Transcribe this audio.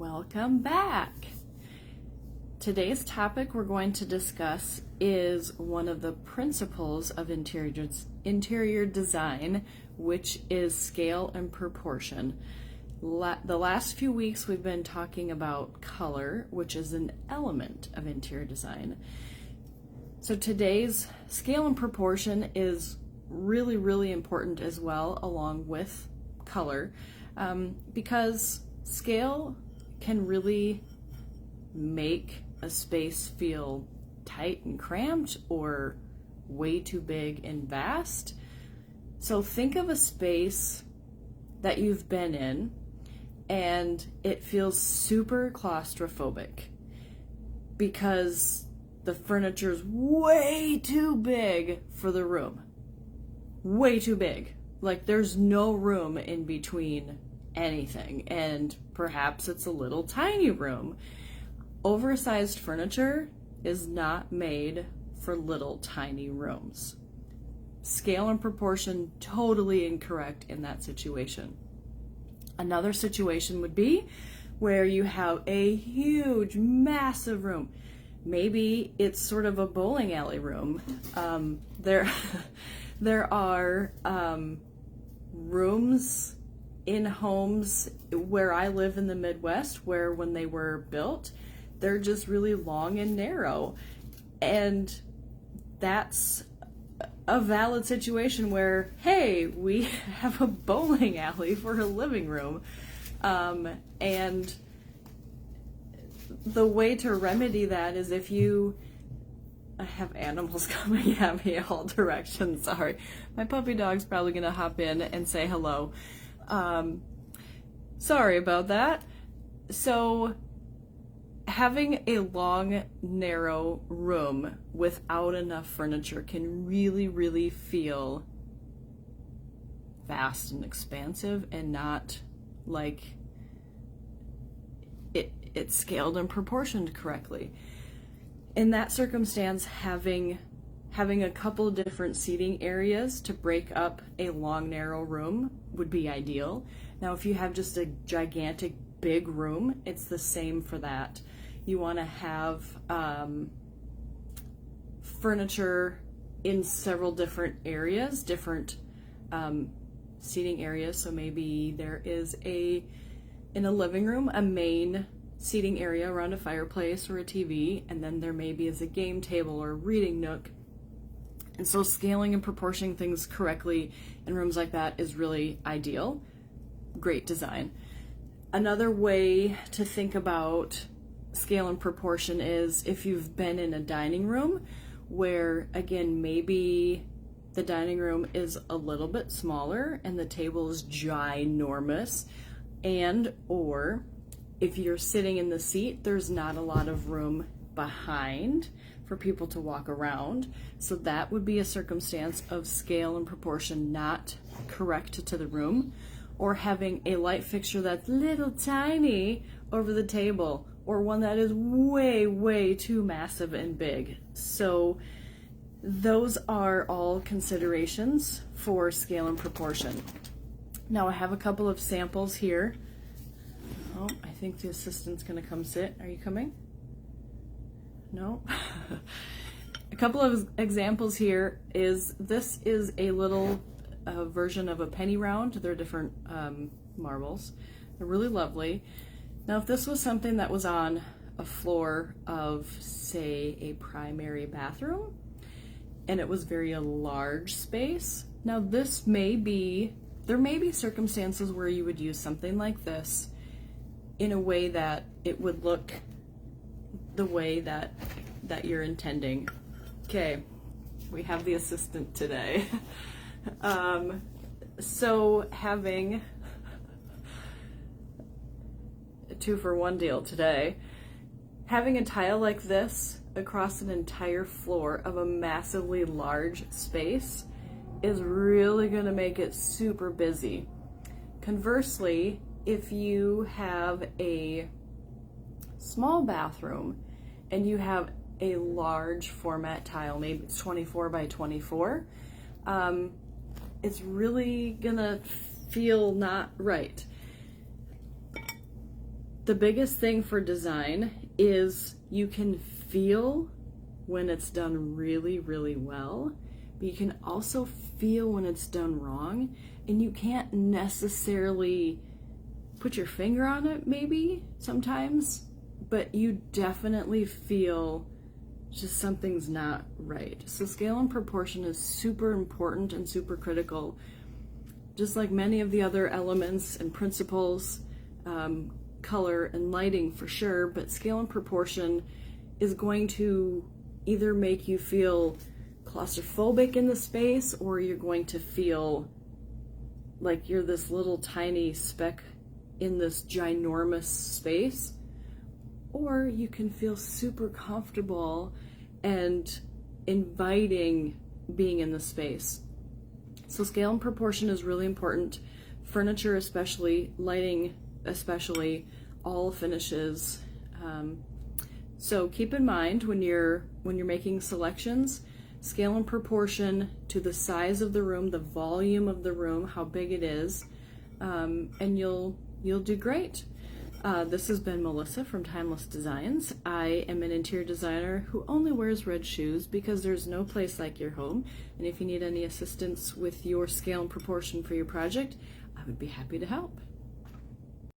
Welcome back. Today's topic we're going to discuss is one of the principles of interior design, which is scale and proportion. The last few weeks we've been talking about color, which is an element of interior design. So today's scale and proportion is really, really important as well, along with color, because scale can really make a space feel tight and cramped or way too big and vast. So think of a space that you've been in and it feels super claustrophobic because the furniture is way too big for the room. Way too big. Like there's no room in between anything, and perhaps it's a little tiny room. Oversized furniture is not made for little tiny rooms. Scale and proportion totally incorrect in that situation. Another situation would be where you have a huge, massive room. Maybe it's sort of a bowling alley room. There are rooms in homes where I live in the Midwest where when they were built, they're just really long and narrow. And that's a valid situation where, hey, we have a bowling alley for a living room. And the way to remedy that is if you... I have animals coming at me all directions, sorry. My puppy dog's probably gonna hop in and say hello. Sorry about that. So having a long, narrow room without enough furniture can really, really feel vast and expansive and not like it's scaled and proportioned correctly. In that circumstance, having a couple of different seating areas to break up a long, narrow room would be ideal. Now, if you have just a gigantic, big room, it's the same for that. You want to have furniture in several different areas, different seating areas. So maybe there is in a living room, a main seating area around a fireplace or a TV, and then there maybe is a game table or reading nook. And so scaling and proportioning things correctly in rooms like that is really ideal. Great design. Another way to think about scale and proportion is if you've been in a dining room where, again, maybe the dining room is a little bit smaller and the table is ginormous, and or if you're sitting in the seat, there's not a lot of room behind for people to walk around. So that would be a circumstance of scale and proportion not correct to the room, or having a light fixture that's little tiny over the table, or one that is way, way too massive and big. So those are all considerations for scale and proportion. Now I have a couple of samples here. Oh, I think the assistant's gonna come sit. Are you coming? No? A couple of examples here is, this is a little version of a penny round. They're different marbles. They're really lovely. Now, if this was something that was on a floor of, say, a primary bathroom, and it was very a large space, now there may be circumstances where you would use something like this in a way that it would look the way that you're intending. Okay, we have the assistant today. So having a 2-for-1 deal today, having a tile like this across an entire floor of a massively large space is really going to make it super busy. Conversely, if you have a small bathroom and you have a large format tile, maybe it's 24 by 24, it's really gonna feel not right. The biggest thing for design is you can feel when it's done really, really well, but you can also feel when it's done wrong, and you can't necessarily put your finger on it maybe sometimes, but you definitely feel just something's not right. So scale and proportion is super important and super critical, just like many of the other elements and principles, color and lighting for sure, but scale and proportion is going to either make you feel claustrophobic in the space, or you're going to feel like you're this little tiny speck in this ginormous space, or you can feel super comfortable and inviting being in the space. So scale and proportion is really important. Furniture especially, lighting especially, all finishes. So keep in mind when you're making selections, scale and proportion to the size of the room, the volume of the room, how big it is, and you'll do great. This has been Melissa from Timeless Designs. I am an interior designer who only wears red shoes because there's no place like your home. And if you need any assistance with your scale and proportion for your project, I would be happy to help.